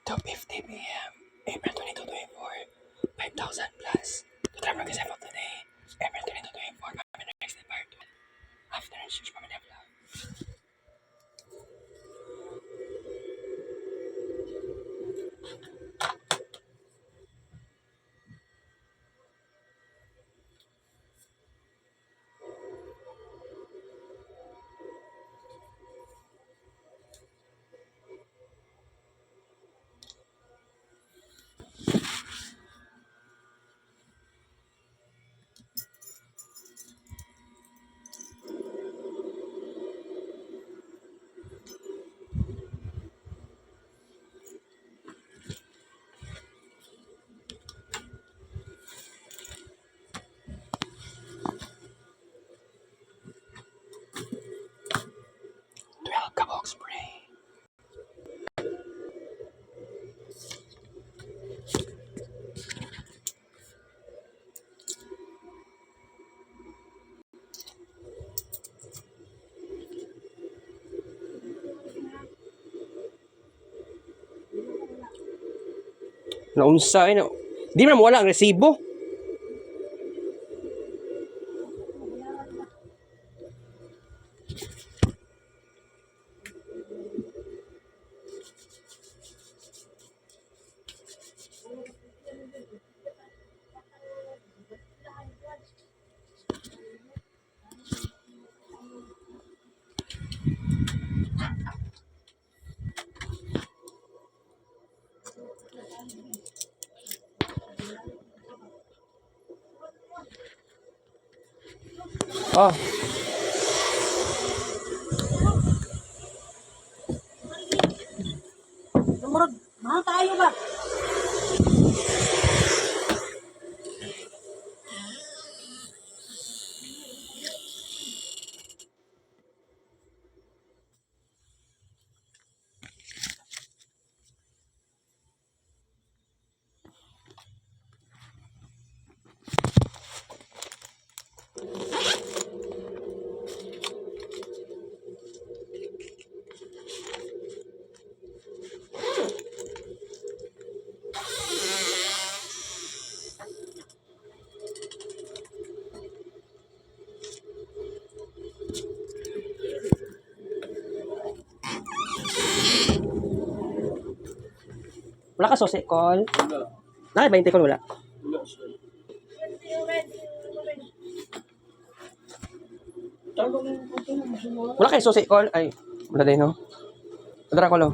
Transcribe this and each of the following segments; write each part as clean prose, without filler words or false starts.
2:50 p.m. April 22-24, 5,000 plus. To try mag-isip of today, April 22-24, kami na next part. After and shoot kami na vlog. Kabok spray. Naunsa na. Di man wala ang resibo. Oh. Mahal tayo ba? Wala ka susi, call? Wala. 20 call, wala. Wala kayo susi, call? Ay, wala din, no? Madara ko lang.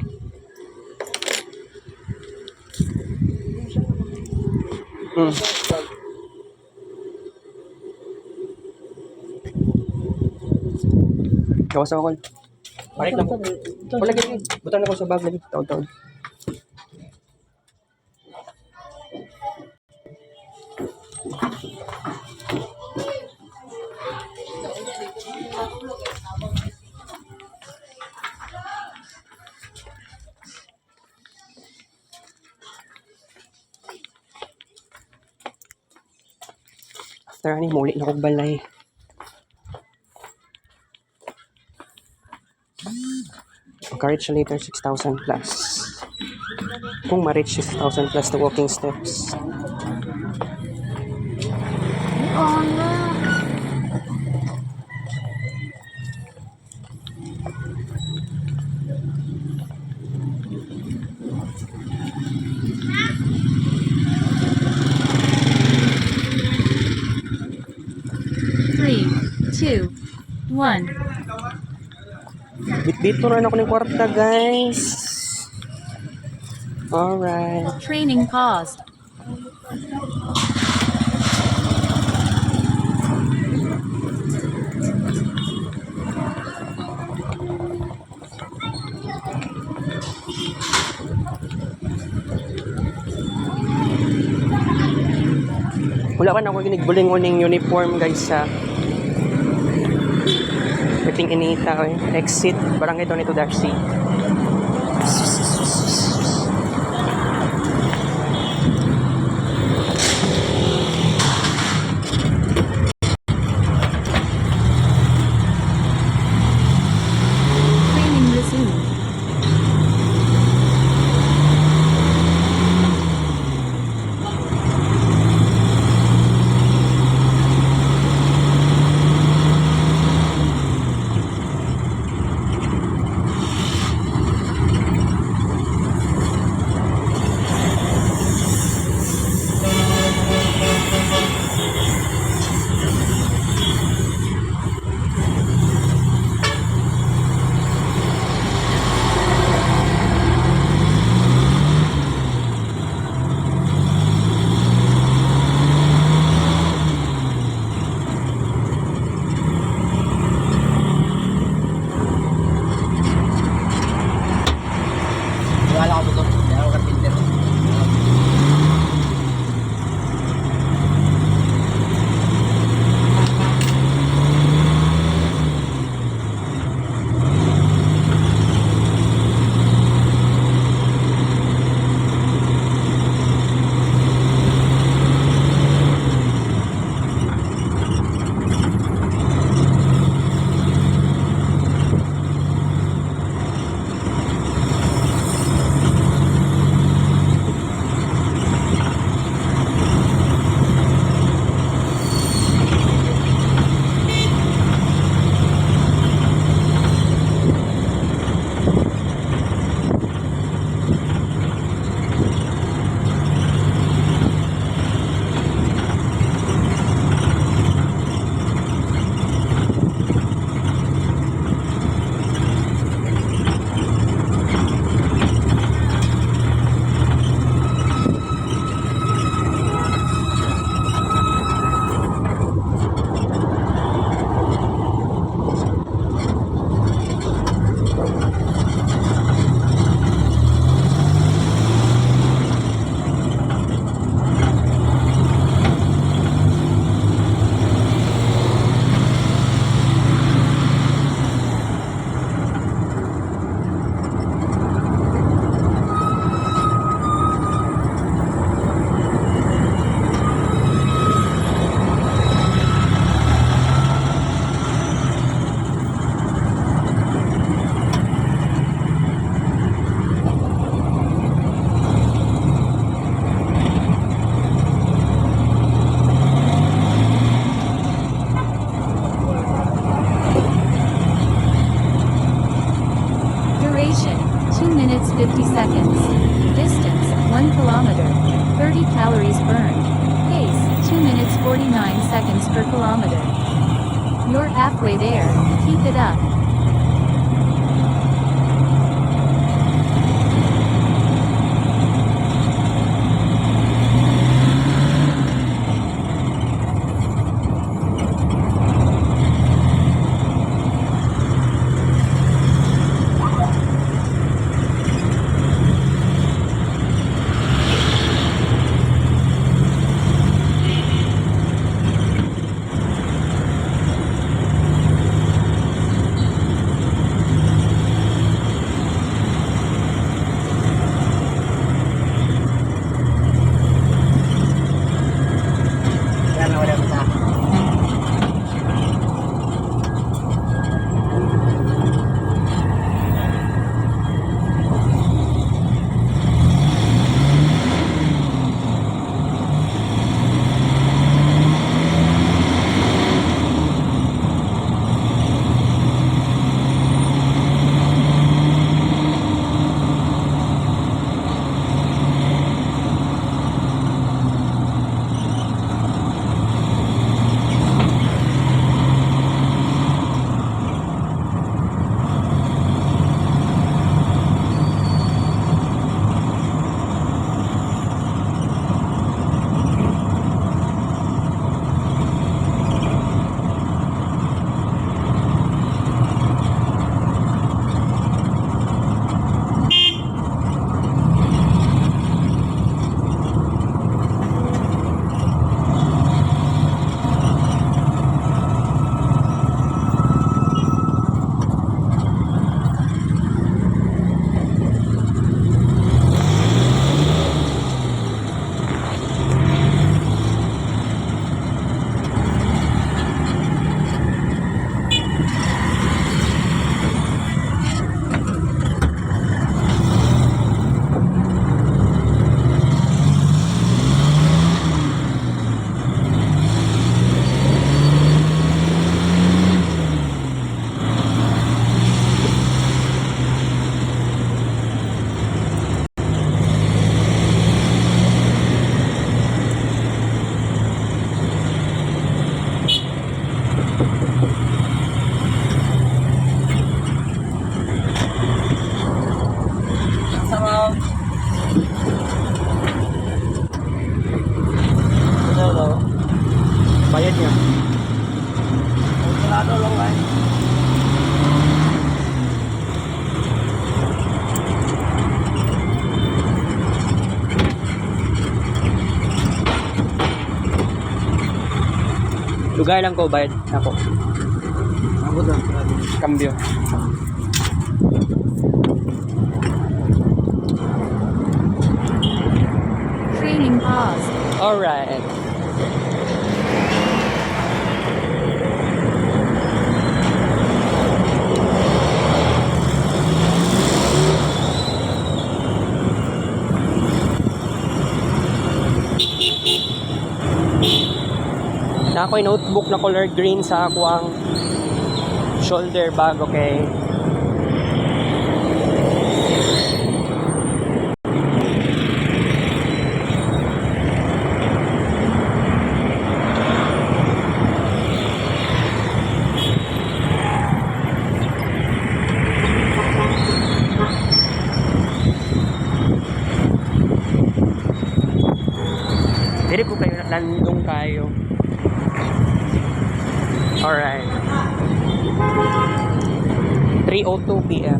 Gawas ako, call. Balik na po. Wala gini. Butan ako sa bag lagi. Taon-taon. After ani muli na kong balay. Pagka-reach later 6,000 plus. Kung ma-reach 6,000 plus the walking steps. Oh no. Three, two, one. Bit-bit rin ako ng kwarta, guys. Alright. Training paused. Wala ka na ako ginigbuling-uning uniform, guys, sa Piting Inita, exit, Barangay 22-C. Training resumed. Distance 1 kilometer. 30 calories burned. Pace 2 minutes 49 seconds per kilometer. You're halfway there. Keep it up. Yan na wala sa. Bayad niya. Sarado lang ay. Lugar lang ko bayad ako. Ako doon. Cambio. Training paused. Alright. Na ako'y notebook na color green sa ako ang shoulder bag, okay? Dili ko kayo landong kayo. Alright. 3:02 PM.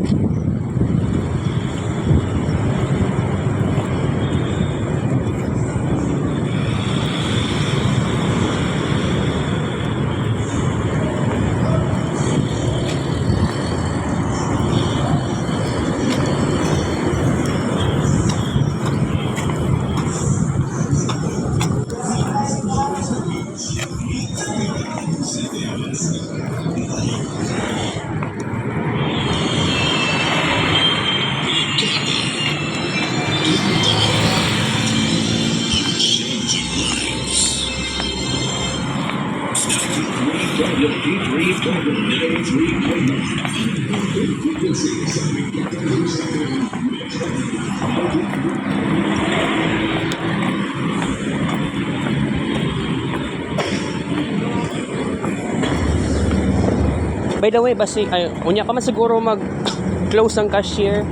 By the way, basi, unya pa man siguro mag-close ang cashier.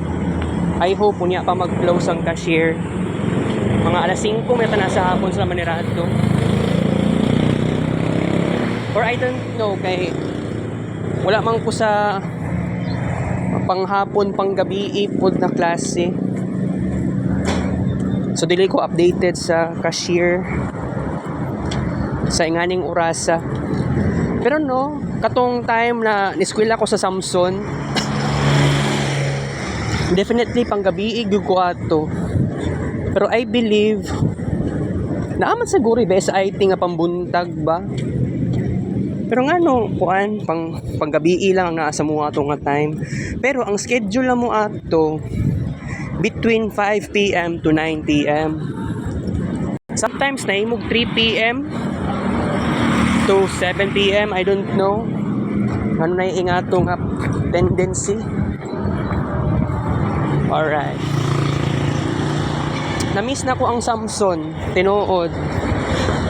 I hope unya pa mag-close ang cashier. Mga alas 5, may nasa hapon sila manirato. Or I don't know, kay wala man ko sa panghapon, panggabi, ipod na klase. So, dili ko updated sa cashier sa inganing orasa. Pero no, katong time na niskwela ko sa Samson, definitely panggabi gyud ko ato. Pero I believe naaman siguro ba sa IT nga pambuntag ba. Pero nga no, kuan panggabi lang ang naa sa mga ato nga time. Pero ang schedule na mo ato between 5 p.m. to 9 p.m. Sometimes naimog 3 p.m. to 7 p.m. I don't know. Ano na yung ingatong tendency. Alright. Na-miss na ko ang Samson. Tinuod.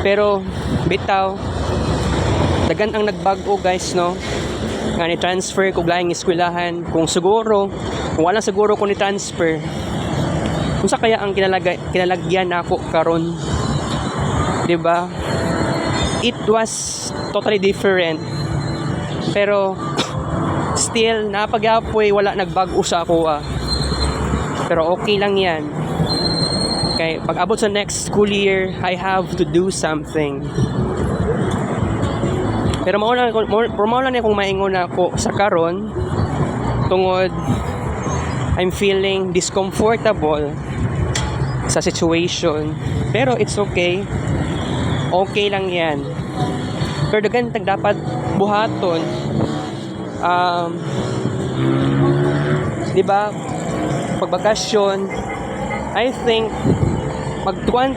Pero, bitaw. Dagan ang nagbago guys, no? Nga ni-transfer ko laing eskwelahan. Kung wala siguro ko ni-transfer. Kung sa kaya ang kinalagyan na ako karon, 'di ba? It was totally different. Pero still napagyapoy wala nagbago sa ako Pero okay lang 'yan. Okay, pag abot sa next school year, I have to do something. Pero mauna na kung maingon ako sa karon tungod I'm feeling discomfortable sa situation. Pero it's okay. Okay lang yan. Pero dagan dapat buhaton. Diba? Pagbakasyon, I think magtuan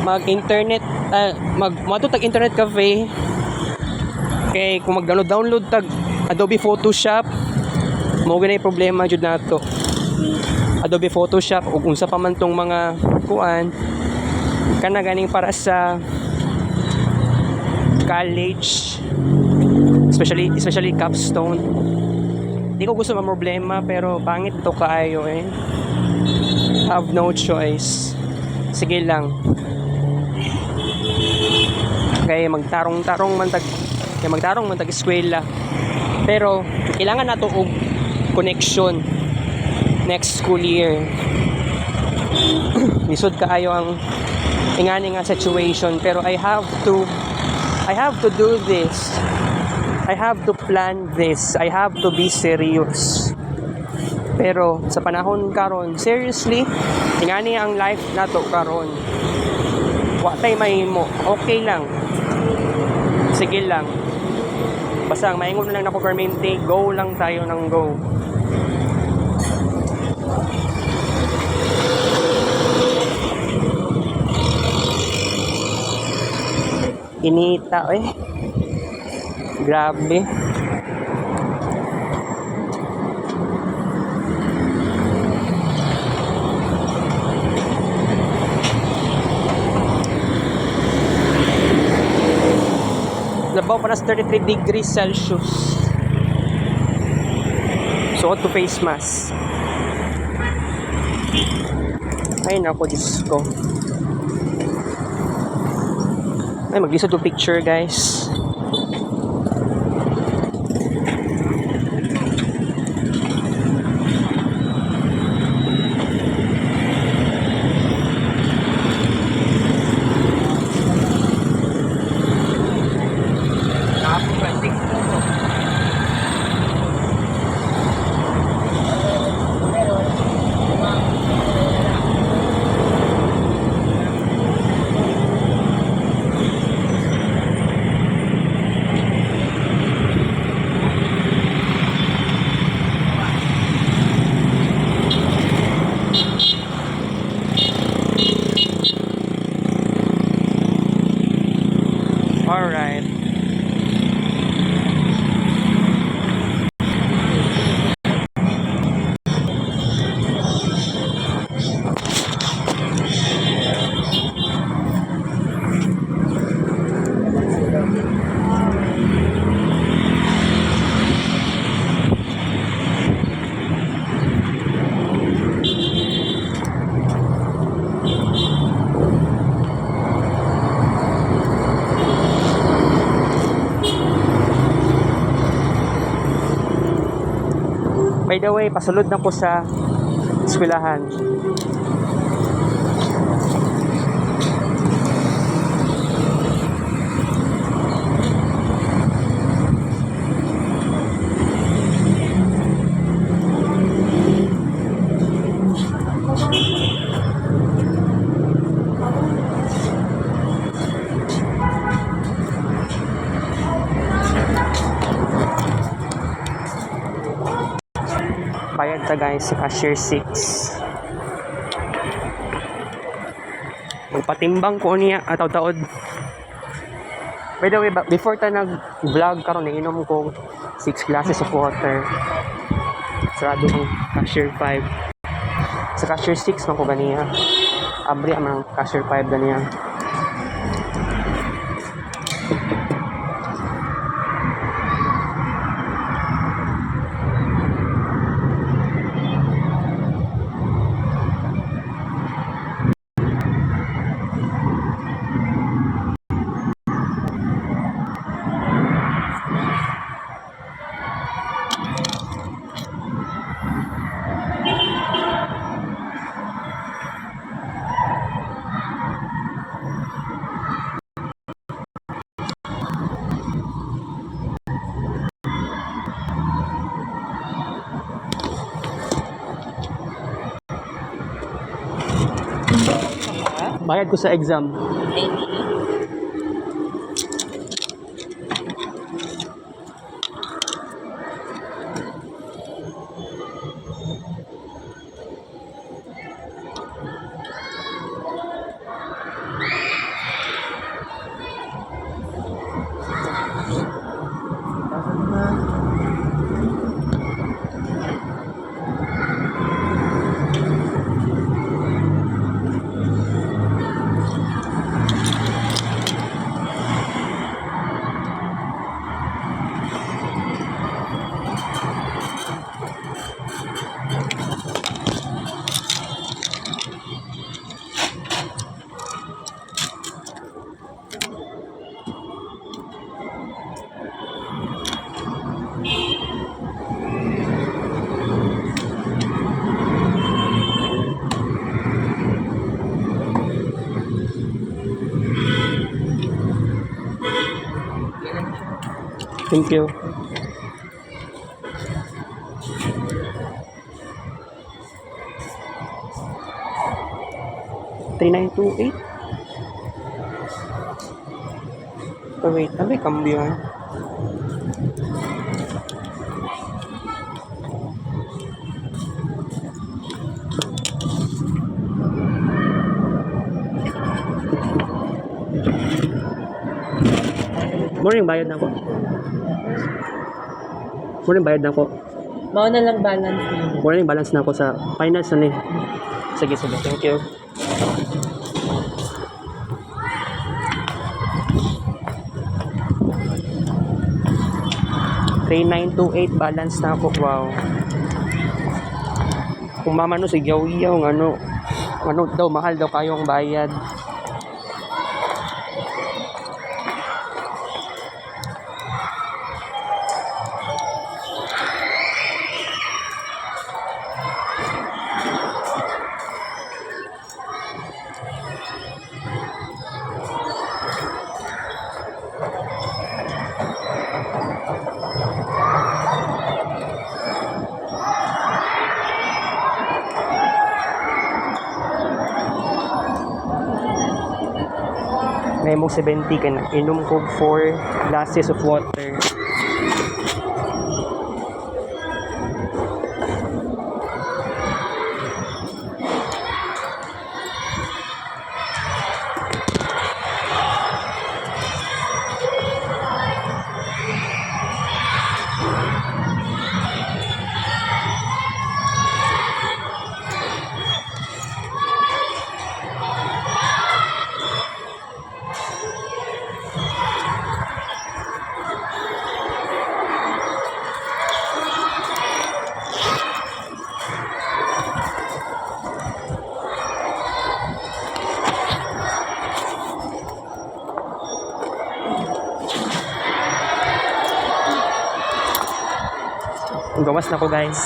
mag-internet matutag internet cafe. Okay, kung mag-download tag Adobe Photoshop, mao ganay problema jud nato. Adobe Photoshop ug unsa pa man tong mga kuan kana ganing para sa college, especially capstone. Di ko gusto problema pero pangit ito kaayo Have no choice. Sige lang. Okay, magtarong man tag eskwela. Pero kailangan nato og connection next school year. Lisod kaayo ang ingani nga situation pero I have to do this. I have to plan this. I have to be serious. Pero sa panahon karon, seriously, ingani ang life nato karon. Wa tay mahimo. Okay lang. Sige lang. Basta ang maingon lang na ko permente, go lang tayo ng go. Inita grabe. Labaw pa na 33 degrees Celsius. Suot to face mask. Ay nako, Diyos ko. Ay, maglisod to picture guys. By the way, pasulod na po sa eskwelahan. Bayad ta guys sa cashier 6. Magpatimbang ko niya ataw-taod. By the way, before ta nag-vlog karon inom ko 6 glasses of water. Sarado ang cashier 5. Sa cashier 6 man ko ganiya. Abri ang cashier 5 ganiya. Bayad ko sa exam. Thank you. $3,928. Oh wait, ano yung cambio yan? Morning bayad na ako. Morning bayad na ako. Mao na lang balance niyo. Morning balance na ako sa finance na ni. Sige, sige. Thank you. $3,928 balance na ako. Wow. Kung mamano si Yaw-Yaw, ano daw, mahal daw kayong bayad. May mong 70 ka na. Inom ko 4 glasses of water. Gawas na ko guys.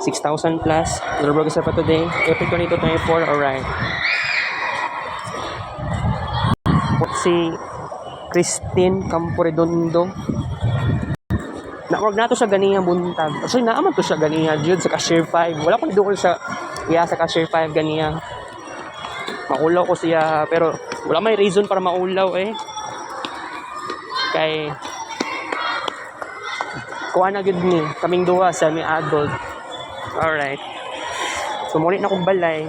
6,000 plus. Deliver sa pa today. April 22, 24. Alright. Si Christine Camporedondo. Na-org na to siya ganiya buntag. Actually, naaman to siya ganiya Jude sa cashier 5. Wala ko nidukol sa iya sa cashier 5 ganiya. Maulaw ko siya pero wala may reason para maulaw eh. Kay kuha na gud ni kaming duha sa mi adult. Alright. So muli na kong balay.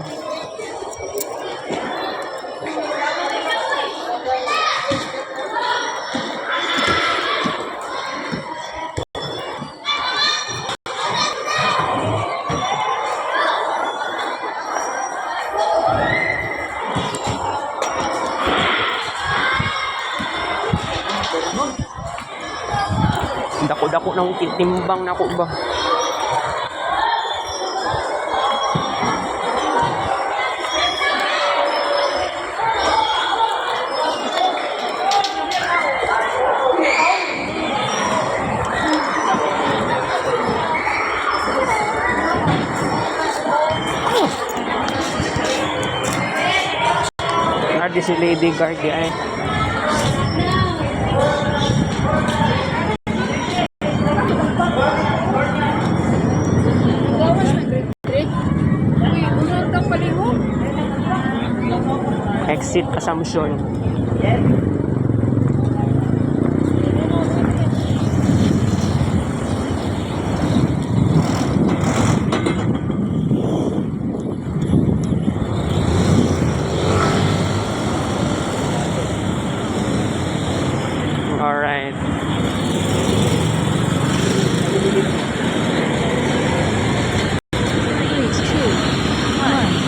Dako-dako nang timbang na ko ba. Di si Lady Guard di ay. Exit Assumption. Alright. Reach 2, 1.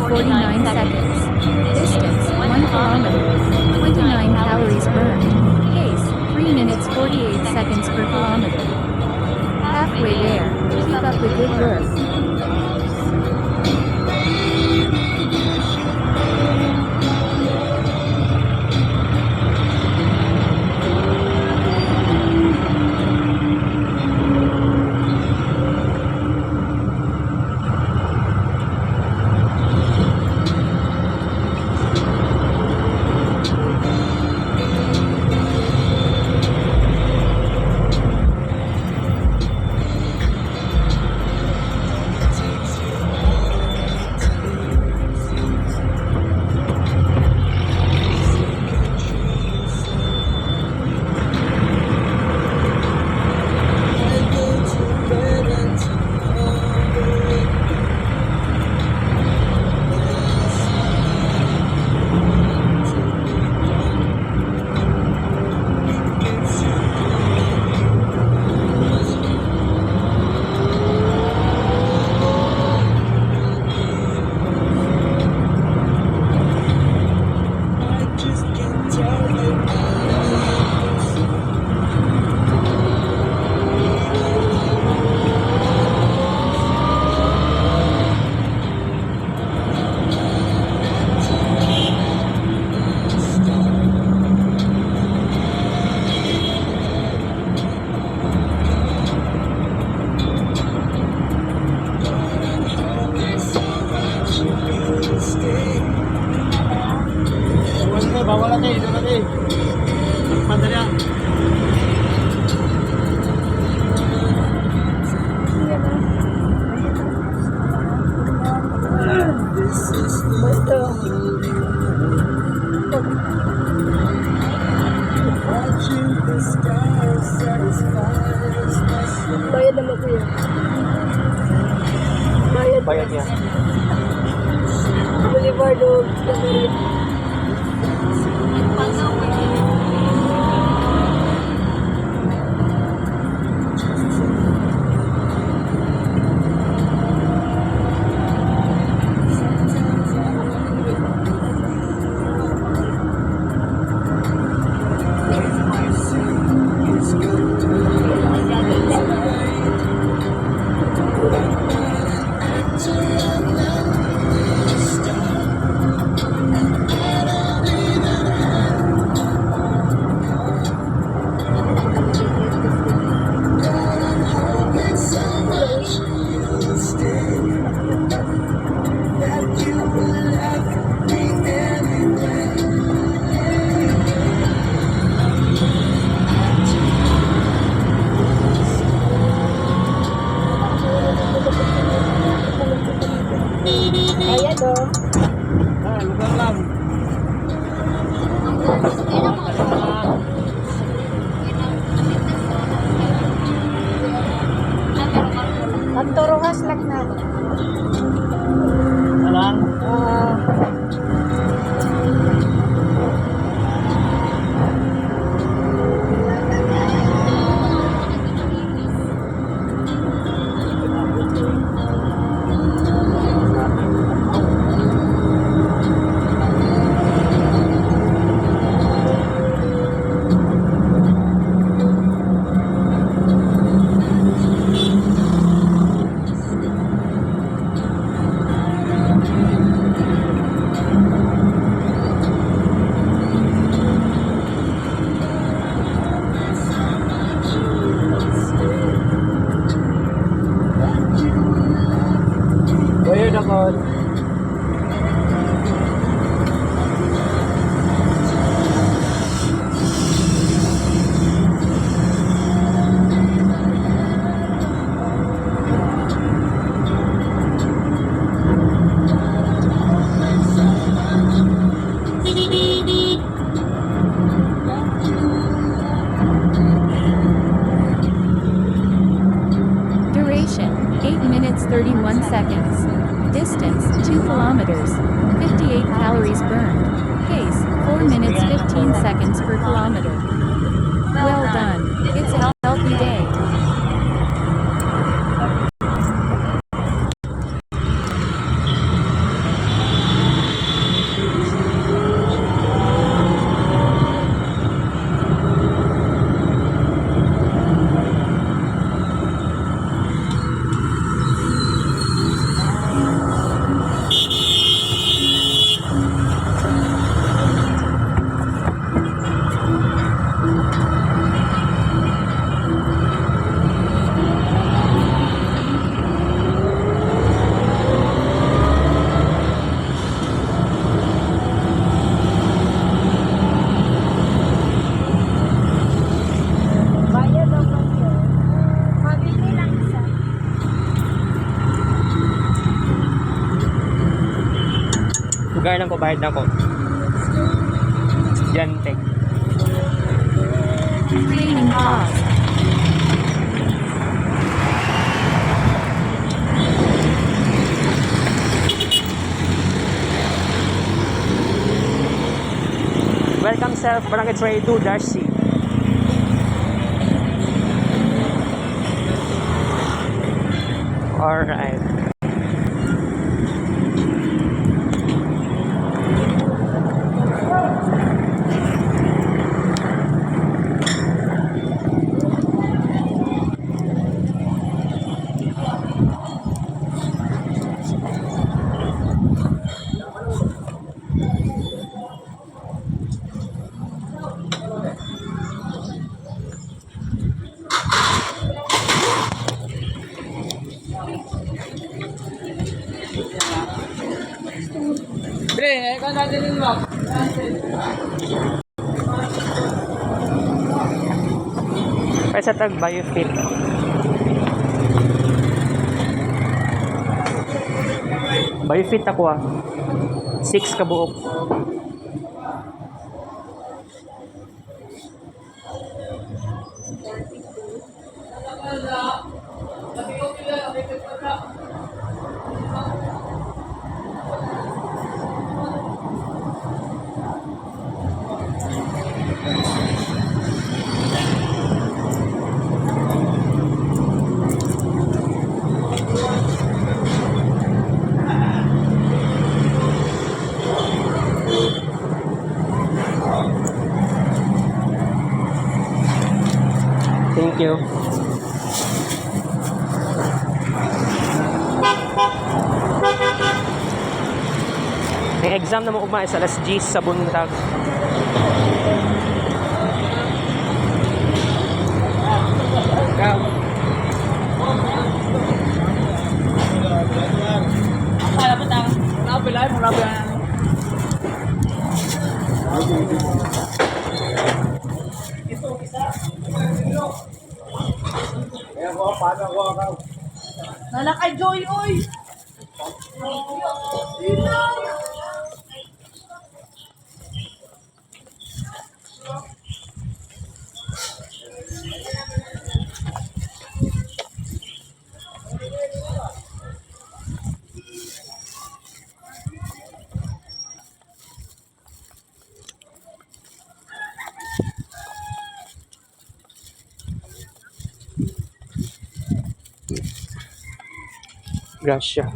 49 seconds. Distance 1 kilometer. 29 calories burned. Pace 3 minutes 48 seconds per kilometer. Halfway there. Keep up the good work. Bawal natin, ito natin. Padali yan. Bayad naman po yan. Bayad niya. Boulevard o Gabriel. Bayad o. Ah, lugar lang. Pagturuhas lang na. Alang. Bayad ako. Duration 8 minutes 31 seconds. Distance 2 kilometers. 58 calories burned. Pace 4 minutes 15 seconds per kilometer. Well done. It's a healthy day. Lugar lang ko, bayad na ko. Estudyante. Training paused. Welcome self, Barangay 22, Darcy. Alright. Pre, ikaw natin yung lock. Kaya sa tag biofit. Biofit ako 6 kabuok. Thank you. May exam na mo ugma sa alas 10 sa buntag. Ikaw. Alam mo na. Nakapilay mo na ba yan? Kaya ko, paano ko ako? Nalakay Joy, oy! Gracia.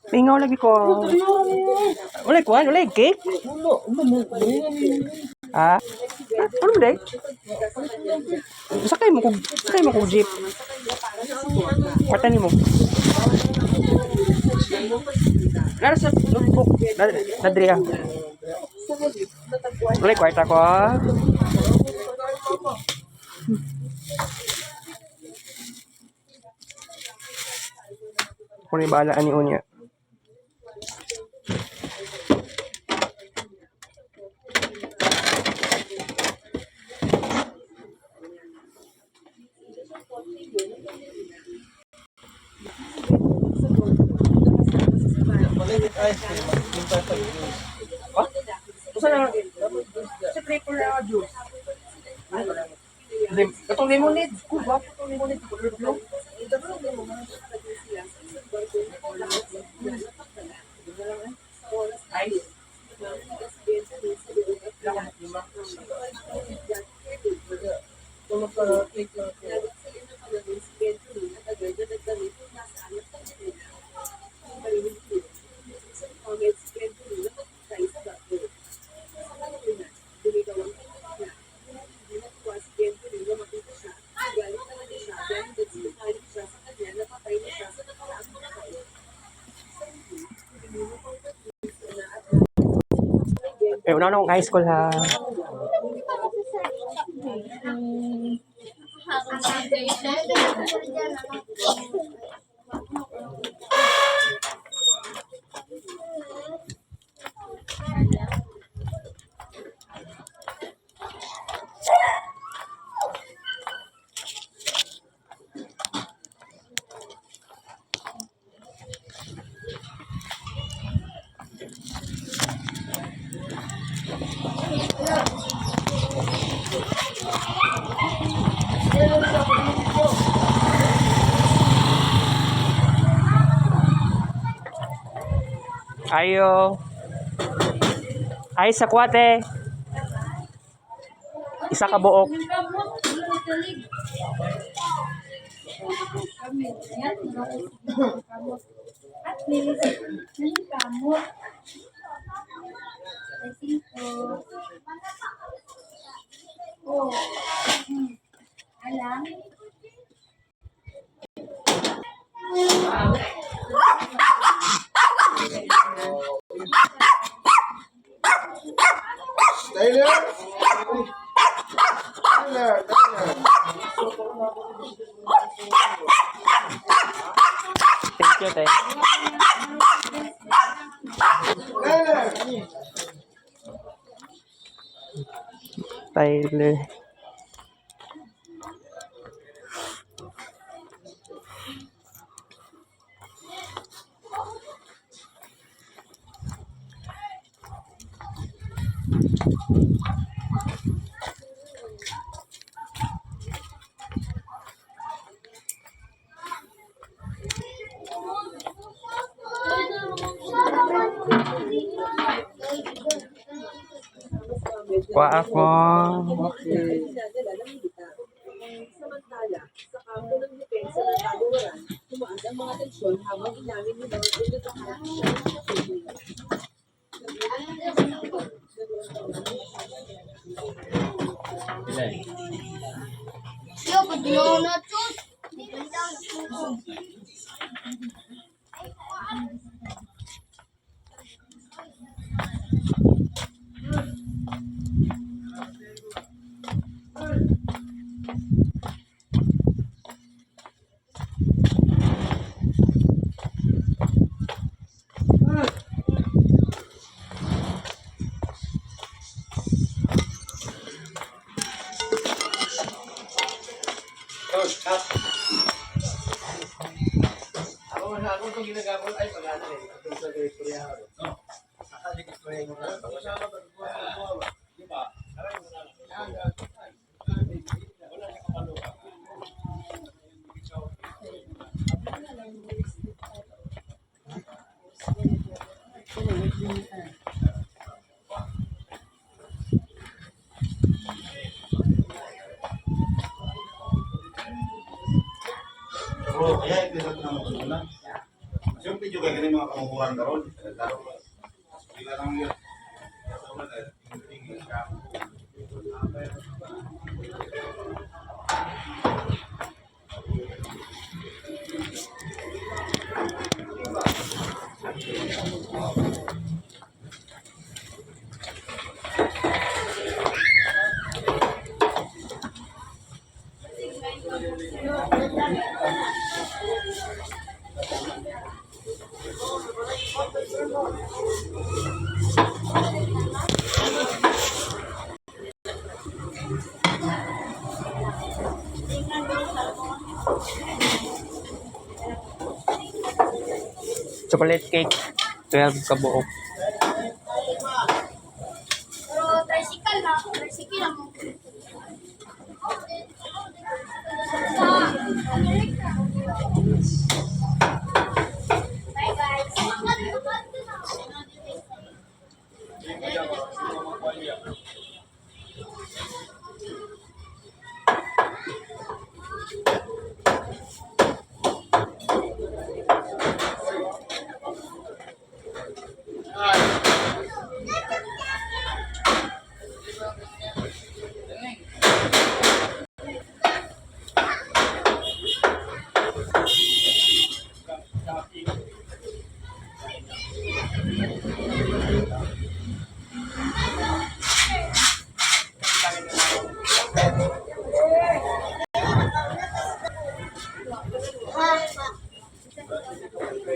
Pingaw lagi ko. Wala ko, wala cake. Ah. Ano ba day? Sakay mo ko jeep. Kwarta ni mo. Nara sa notebook. Nadri ah. Wala kwarta ko. Kung ni bahala ni Unya. Usa na sa triple na juice. Katong lemonade, ko ba? Katong lemonade ko dulu. Ice. Una na akong high school ha. Ayo. Ay sa kwate. Isa ka buok. Tyler! Tyler! Thank you, te. Tyler. Kuha ako. Samantala, sa kampo ng depensa ng Kagawaran, tumaas ang mga tensyon habang inamin nila ang pinagkakaroon siya ng kapatid. Yo, padulong na chus. Ako itong ginagapon ay pag-ano eh. Itong sa Victoria. Akalik ko yung mga pag-usama ba? Di ba? Bro, kaya ito sa mga na. Siyempre juga ganun mga kamukuhan karon. Lalo ba? Sila lang yun. Sa una na, tingin siya. Chocolate cake. 12 ka buok. Pero tricycle na, tricycle lang. Bye guys.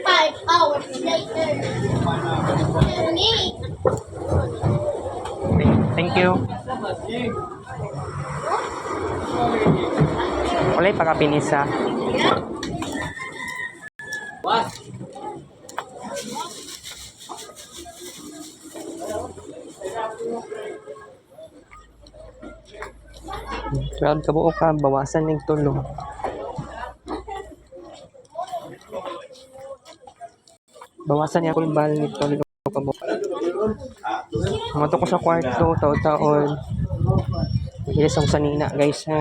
Five hours later. Unique. Thank you. Walay pakapinisa. Proud ka buo ka, bawasan ng tulo. Bawasan niya kung bahal nito tulo ka buo. Mato ko sa kwarto, taon-taon. Yes, ang sanina guys ha.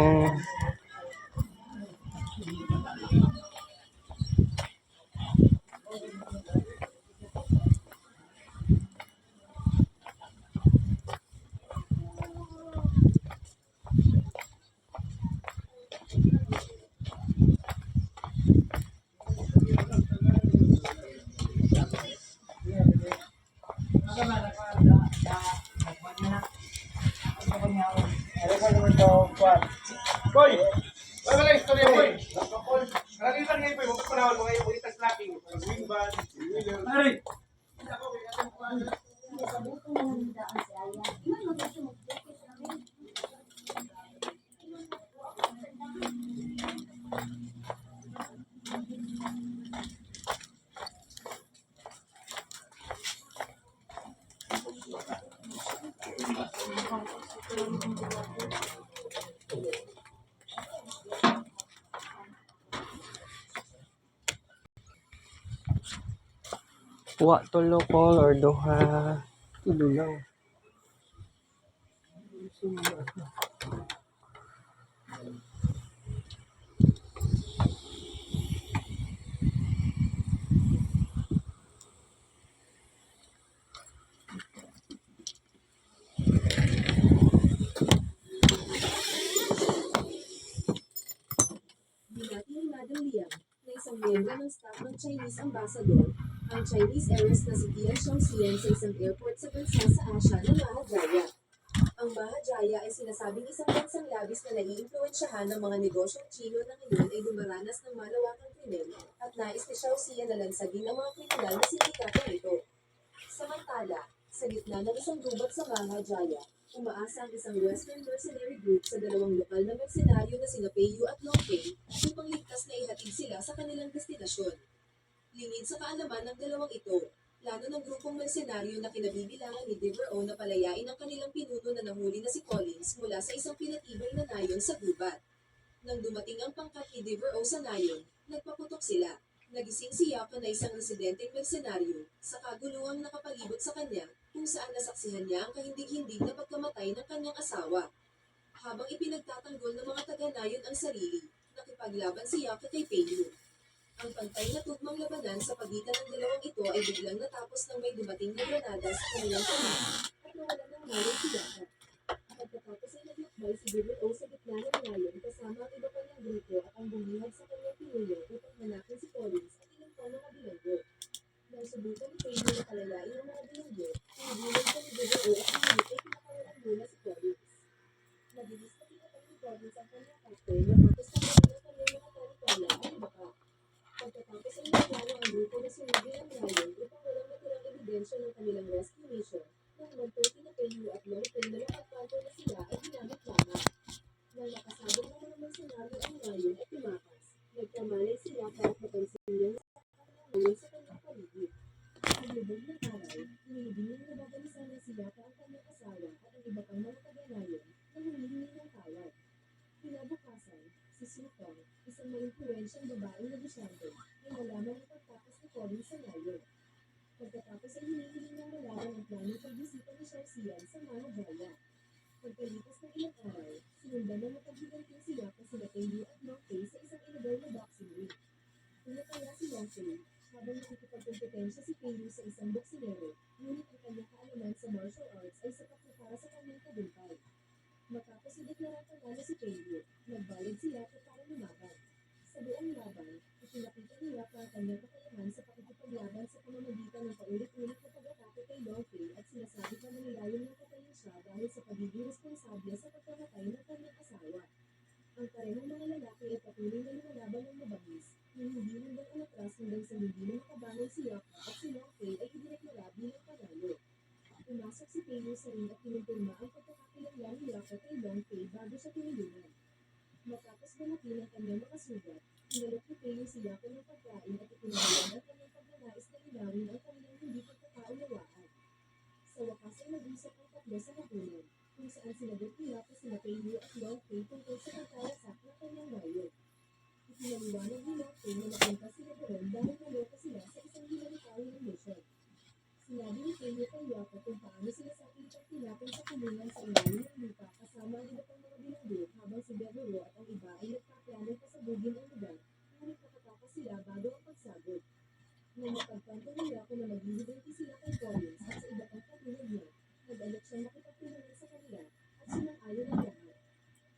Boy! Wala istorya, boy! Nakalitan ngayon, boy. Huwag panahon mga yung itas lacking. Wing band, wheeler. Ay! Wa tulo call or duha. Tulo lang. Binatinadang Liang na isang miyembro ng staff ng Chinese Ambassador, ang Chinese heiress na si Dian Xiaoxian sa isang airport sa bansa sa Asia ng Mahajaya. Ang Mahajaya ay sinasabing isang bansang labis na naiimpluwensyahan ng mga negosyong Chino na ngayon ay dumaranas ng malawakang krimen at nais ni Xiaoxian na lansagin ang mga kriminal na sindikato nito. Samantala, sa gitna ng isang gubat sa Mahajaya, umaasa ang isang Western mercenary group sa dalawang lokal na mersenaryo na sina Peiyu at Longpeng upang ligtas na ihatid sila sa kanilang destinasyon. Lingid sa kaalaman ng dalawang ito, plano ng grupong mersenaryo na kinabibilangan ni Devereaux na palayain ang kanilang pinuno na nahuli na si Collins mula sa isang pinatibay na nayon sa gubat. Nang dumating ang pangkat ni Devereaux sa nayon, nagpaputok sila. Nagising si Yako na isang residenteng mersenaryo sa kaguluhang nakapalibot sa kanya kung saan nasaksihan niya ang kahindig-hindig na pagkamatay ng kanyang asawa. Habang ipinagtatanggol ng mga taga-nayon ang sarili, nakipaglaban si Yako kay Peiyu. Ang pantay na tugmang labanan sa pagitan ng dalawang ito ay biglang natapos nang may dumating na granada sa kanilang pamilya at nawalan ng malay si Yako. Pagkatapos ay naglakbay si Devereaux sa gitna ng nayon kasama ang iba pang grupo at ang bumihag sa kanyang pinuno upang hanapin si Collins at ilang pa mga bilanggo. Nang subukan ni Peiyu na palayain ang mga bilanggo, pinagulog sa ni Devereaux at pinulit ay pinakawalan muna si Collins. Mabilis na pinatay ni Collins ang kanyang captain matapos tanggalin ang kanyang mga talikala at iba pa. Pagkatapos ay nagplano ang grupo na sunugin ang nayon upang walang matirang ebidensya ng kanilang rescue mission nang magturti na Peiyu at Longpeng na nakapagpanto na sila ay ginamit lamang. Nang nakasabog ng mga mersenaryo ang nayon at tumakas, nagkamalay sila para mapansin niya sa kanyang paligid. Ang lubog ng araw, hinihiling na babalisan na si Yaka ang kanyang asawa at ang iba pang mga taga-nayon na humihingi ng tawad. Kinabukasan, si Sukong, isang maimpluwensyang babaeng negosyante, ay nalaman ang pagtapos ni Collins sa nayon. Pagkatapos ay hinihiling ng malaman ang planong pagbisita ni Xiaoxian sa Mahajaya. Pagkalipas ng ilang araw, sinundan ng mapaghiganting si Yaka sila Peiyu at Longpeng sa isang illegal na boxing ring. Pinataya si Longpeng habang nakikipagkompetensya si Peiyu sa isang boksinero, ngunit ang kanyang kaalaman sa martial arts ay sapat na para sa kanyang tagumpay. Matapos ideklarang panalo si Peiyu, nagbalid si Yaka para lumaban. Sa buong laban, ipinakita ni Yaka ang kanyang kakayahan sa pakikipaglaban sa pamamagitan ng paulit-ulit na pag-atake kay Longfei at sinasabi na nanilayan na patayin siya dahil sa pagiging responsable sa pagkamatay ng kanyang asawa. Ang parehong mga lalaki ay patuloy na lumalaban ng mabangis, nang hindi hanggang umatras hanggang sa hindi na makabangon si Yaka at si Longfei ay idineklara bilang panalo. Pumasok si Peiyu sa ring at kinumpirma ang pagkakakilanlan ni Yaka kay Longfei bago siya tinulungan. Matapos ganatin ang kanyang mga sugat, hinalok ni Peiyu si Yaka ng pagkain at itinagalan ang kanyang pagnanais na linawin ang kanilang hindi pagkakaunawaan. Sa wakas ay nag-usap ang tatlo sa hapunan, kung saan sinagot ni Yaka sina Peiyu at Longfei tungkol sa pagkarasak ng kanyang bayan. Ipinaliwanag ni Longfei na napunta sila doon dahil naloka sila sa isang humanitarian mission. Sinabi ni Peiyu kay Yaka kung paano sila sakitang tinapon sa kulungan sa ilalim ng lupa kasama ang iba pang mga bilanggo habang si Devereaux at ang iba ay nagpaplanong pasabugin ang lugar, ngunit nakatakas sila bago ang pagsabog. Nang napagtanto ni Yaka na maghihiganti sila kay Collins at sa iba pang katulad niya, nag-alok siyang makipagtulungan sa kanila at sinang-ayon ang lahat.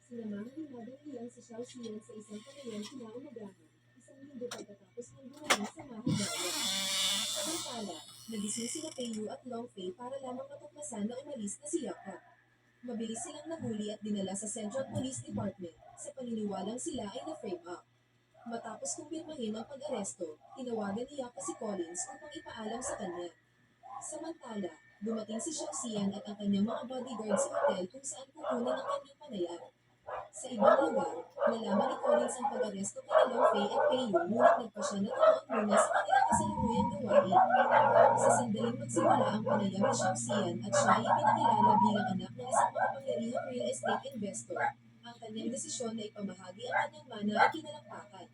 Sinamahan ni Madam Liang si Xiao Xian sa isang panayam kinaumagahan, isang linggo pagkatapos ng gumaling sa Mahadaya. Samantala, nagising sina Peiyu at Longfei para lamang matuklasan na umalis na si Yaka. Mabilis silang nahuli at dinala sa Central Police Department sa paniniwalang sila ay na-frame up. Matapos kumpirmahin ang pag-aresto, tinawagan ni Yaka si Collins upang ipaalam sa kanya. Samantala, dumating si Xiao Xian at ang kanyang mga bodyguard sa hotel kung saan kukunin ang kanyang panayam. Sa ibang lugar, nalaman ni Collins ang pag-aresto kay Longfei at Peiyu ngunit nagpa siya na tumuot muna sa kanilang kasalukuyang gawain. Sa sandaling magsimula ang panayam ni Xiao Xian at siya ay ipinakilala bilang anak ng isang makapangyarihang real estate investor. Ang kanyang desisyon na ipamahagi ang kanyang mana ay kinalakpakan.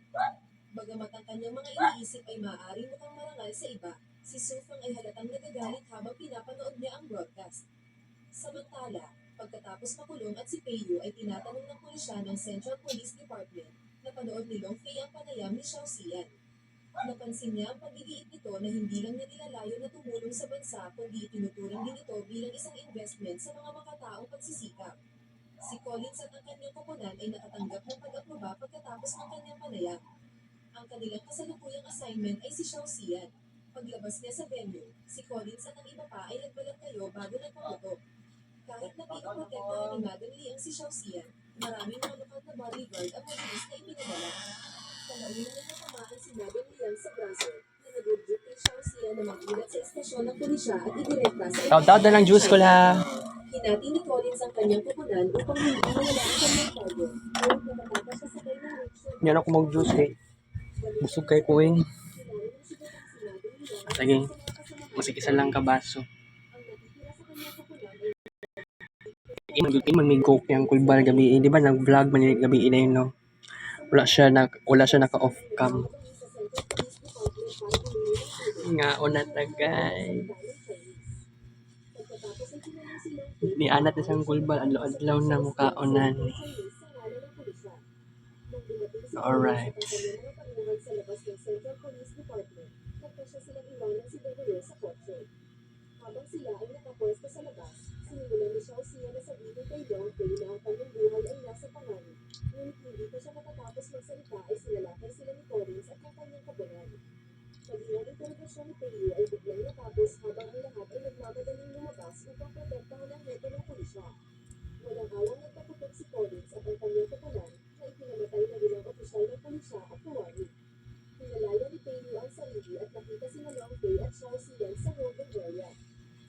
Bagamat ang kanyang mga iniisip ay maaaring mukhang marangal sa iba, si Su Feng ay halatang nagagalit habang pinapanood niya ang broadcast. Samantala, pagkatapos makulong at si Peiyu ay tinatanong ng pulisya ng Central Police Department na panood ni Longfei ang panayam ni Xiao Xian. Napansin niya ang pagliliit nito na hindi lang niya nilalayo na tumulong sa bansa kundi itinuturing din ito bilang isang investment sa mga makataong pagsisikap. Si Collins at ang kanyang koponan ay nakatanggap ng pag-aproba pagkatapos ng kanyang panayam. Ang kanilang kasalukuyang assignment ay si Xiao Xian. Paglabas niya sa venue, si Collins at ang iba pa ay nagbalat kayo bago nagpamoto. Kahit na pinaprotektahan ni Madam Liang si Xiao Xian, maraming mga lokal na bodyguard ang mabilis na ipinadala. Kalaunan na natamaan si Madam Liang sa braso, na nag-udjut kay Xiao Xian na mag-ulat sa estasyon ng pulisya at idirekta sa Taw-taw na lang juice ko la. Hinati ni Collins ang kanyang koponan upang hindi mawala ang kanyang cargo. Ngunit nakatapa siya sa kanyang rickshaw. Yan ako mag-juice eh. Busog kay kuwing. Lagi. Masikisa lang ka baso. Iman may coke yung kulbal gabi. Di ba nag-vlog man yung gabi na yun, no? Wala siya naka-off cam. Nga una tagay. Ni anat na siyang kulbal. Adlaw na mukhaonan. Alright. Sa labas ng Central Police Department, nagpasya silang iwanan si Devereaux sa kotse. Habang sila ay nakapwesto sa labas, sinimulan ni Xiao Xian na sabihin kay Longfei na ang kanyang buhay ay nasa panganib. Ngunit hindi pa siya matatapos magsalita ay sinalakay sila ni Collins at ang kanyang kabayan. Maging ang interrogasyon ni Peiyu ay biglang natapos habang ang lahat ay nagmamadaling lumabas upang protektahan ang hepe ng pulisya. Walang awang nagpaputok si Collins at ang kanyang kapalan na ipinamatay na bilang opisyal ng pulisya at kawani. Pinalaya ni Peiyu ang sarili at nakita sina Longfei at Xiao Xian sa holding area.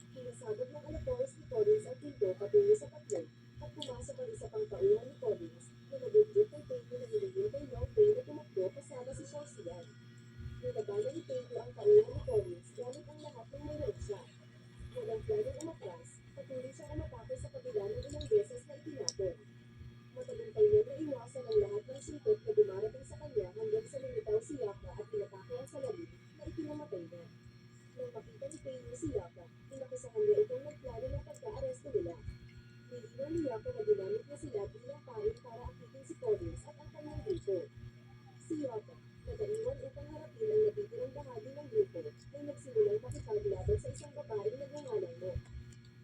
Pinasabog ng alapores ni Collins ang pinto patungo sa tatlo at pumasok ang isa pang tauhan ni Collins na nag-udjut kay Peiyu na hinihintay kay Longfei na tumakbo kasama si Xiao Xian. Nilabanan ni Peiyu ang tauhan ni Collins gamit ang lahat ng mayroon siya. Walang planong umatras, patuloy siyang umatake sa kabila ng ilang beses na itinapon. Matagumpay niya na iwasan ang lahat ng suntok na dumarating sa kanya hanggang sa lumitaw si Yaka at inatake ang salarin na ipinamatay na. Nang makita ni Peiyu si Yaka, inakusahan niya itong nagplano ng pagka-aresto nila. Nilinaw ni Yaka na ginamit niya sila bilang parin para akitin si Collins at ang kanyang grupo. Si Yaka, nagaiwan upang harapin ang natitirang bahagi ng grupo, ay nagsimulang makipaglaban sa isang babaeng nagngangalang mo.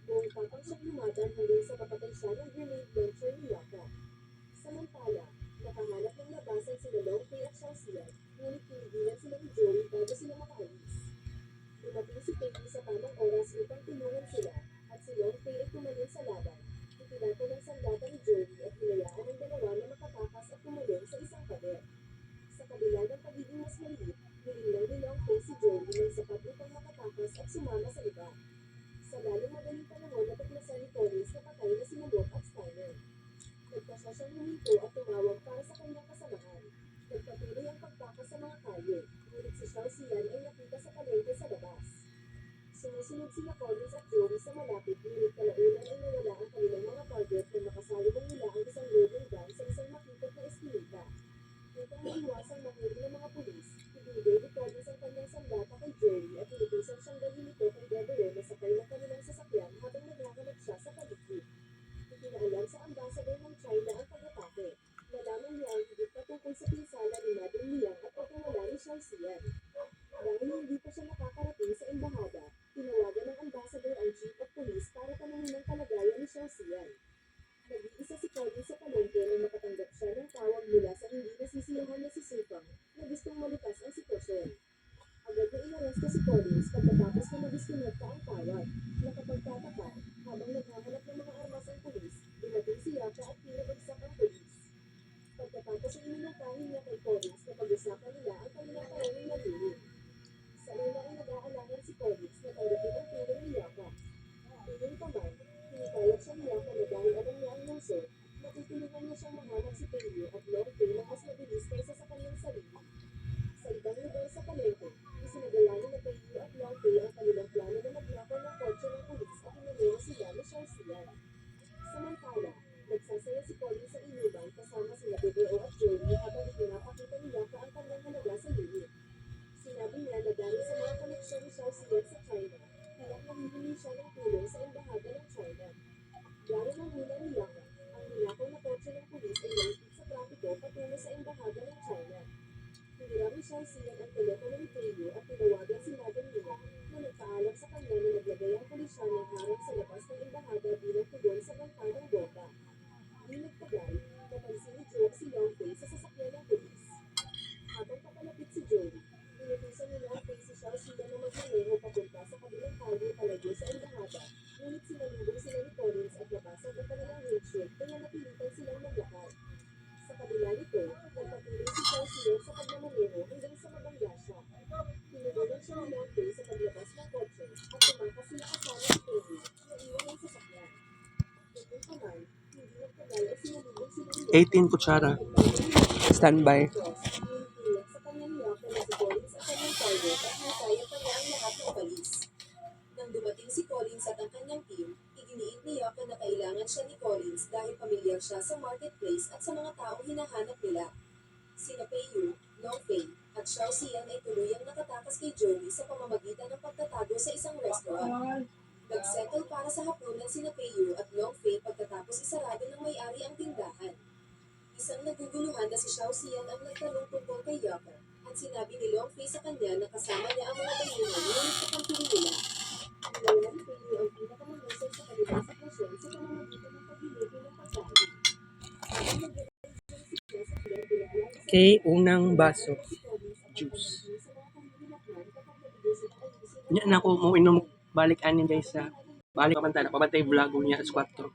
Buong tapang siyang lumaban hanggang sa mapatay siya ng grenade launcher ni Yaka. Samantala, nakahanap ng labasan sila Longfei at Xiao Xian, ngunit pinigilan sila ni Joey bago sila makaalis. Dumating si Peggy sa tamang oras upang tulungan sila at si Longfei ay tumalon sa laban. Itinato ng sandata ni Joey at hinayaan ang dalawa na makatakas at tumalon sa isang pader. Sa kabila ng pagiging mas maliit, nilinlang ni Longfei si Joey ng sapat upang makatakas at sumama sa iba. Sa lalong madaling panahon natuklasan ni Collins na patay na si Nabok at Steiner. Nagpasya siyang huminto at tumawag para sa kanyang kasamahan. Nagpatuloy ang pagtakas sa mga kalye, ngunit si Xiao Xian ay nakita sa palengke sa labas. Sumusunod sina Collins at Joey sa malapit, ngunit kalaunan ay nawala ang kanilang mga target na makasalubong nila ang isang loading van sa isang makipot na eskinita. Upang maiwasang mahuli ng mga pulis, ibinigay ni Collins ang kanyang sandata kay Joey at inutusan siyang dalhin ito kay Devereaux na sakay ng kanilang sasakyan habang naghahanap siya sa paligid. Ipinaalam sa ambassador ng China ang pag-atake. Nalaman niya ang higit na tungkol sa pinsala ni Madam Liang at pagkawala ni Xiao Xian. Dahil hindi pa siya nakakarating sa embahada, tinawagan ng ambassador ang chief of police para tanungin ang kalagayan ni Xiao Xian. Nag-iisa si Collins sa palengke nang makatanggap siya ng tawag mula sa hindi nasisiyahan na si Sufang na gustong malutas ang sitwasyon. Agad na inaresto si Collins pagkatapos na madiskonekta ang tawag. Nakapagtataka, habang naghahanap ng mga armas ang pulis, dumating si Yaka at pinabagsak ang pulis. Pagkatapos ay iminungkahin niya kay Collins na pag-usapan nila ang kanilang karayong layunin. Sa una ay nag-aalahan si Collins na tanggapin ang tulong ni Yaka. Tuyong paman, hinikayat siya ni Yaka na dahil alam niya ang lungsod, matutulungan niya siyang mahanap si Peyo at Longfei na mas mabilis kaysa sa kanyang sarili. Sa ibang lugar sa palengke, isinagawa ni na Peyo at Longfei ang kanilang plano na magnakaw ng kotse ng pulis at inanero sila ni Xiao Xian. Samantala, nagsasaya si Collins sa inuman kasama sina Devereaux at Joey habang ipinapakita ni Yaka ang kanyang halaga sa unit. Sinabi niya na dahil sa mga koneksyon ni Xiao Xian sa China, kaya nahihingi siya ng tulong sa embahada ng China. Garo ng hula ni Yaka, ang nilakaw na kotse ng pulis ay naipit sa trapiko patungo sa embahada ng China. Hiniram ni Xiao Xian ang telepono ni Peyo at tinawagan si Madam Liang na nagpaalam sa kanya na naglagay ang pulisya ng harang sa labas ng embahada bilang tugon sa bangka ng bomba. Di nagtagal, napansin ni Joe si Longfei sa sasakyan ng pulis. Habang papalapit si Joey, inutusan ni Longfei si Xiao Xian na magmaneho papunta sa kabilang kalye palayo sa embahada, ngunit sinalubong sila ni Collins at nabasag ang kanilang windshield kaya napilitan silang maglakad. Sa kabila nito, nagpatuloy si Xiao Xian sa pagmamaneho hanggang sa mabangga siya. Tinugunan siya ni Longfei sa paglabas ng kotse at tumakas sila kasama si Peyo na iwan ang sasakyan. Ito naman, hindi nagtagal ay sinalubong sila ni Yaka. 18 kutsara. Standby. Sa kanya ni Yaka na si Collins ang kanyang target at nasaya pa niya ang lahat ng umalis. Nang dumating si Collins at ang kanyang team, iginiit ni Yaka na kailangan siya ni Collins dahil pamilyar siya sa marketplace at sa mga taong hinahanap nila. Sina Peyo, Longfei, at Xiao Xian ay tuluyang nakatakas kay Joey sa pamamagitan ng pagtatago sa isang restaurant. Nagsettle para sa hapunan sina Peyo at Longfei pagkatapos isarado ng may-ari ang tindahan. Isang naguguluhan na si Xiao Xian ang nagtanong tungkol kay Yaka at sinabi ni Longfei sa kanya na kasama niya ang mga dayuhan ngunit kakampihin nila. Nilawala ni Peyo ang pinakamahusay sa kanilang sitwasyon sa pamamagitan ng paglilibre ng pagkain. Habang nag-reaction si Xiao Xian, pinaalala sa Okay, unang baso. Juice. Nya na ako mo inom balik anin guys sa balik pabantay vlog ko niya sa 4.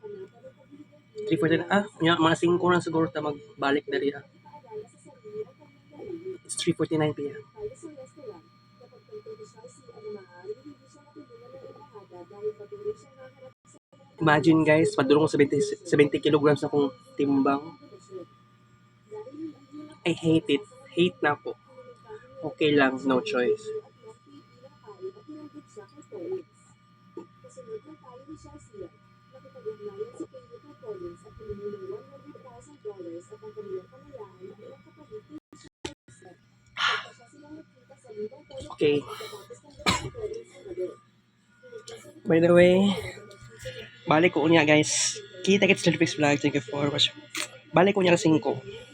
3:40 na nya mga 5 na siguro ta magbalik dali ah. It's 3:49 p.m. Imagine guys, padulong ko 70 kilograms akong timbang. I hate it. Hate na ako. Okay lang, no choice. Kasunod ng tayo ni Xiao Xian, nakipag-ugnayan si Peyo kay Collins at humingi ng $100,000 at ang kanilang panayaan bilang kapalit ni Xiao Xian. Pagkasya silang nagkita sa lumang polo Okay. pagkatapos ng dating Collins sa gabi. By the way, balik ko niya guys. Kita kits Netflix vlog. Thank you for watching. Balik ko niya na 5.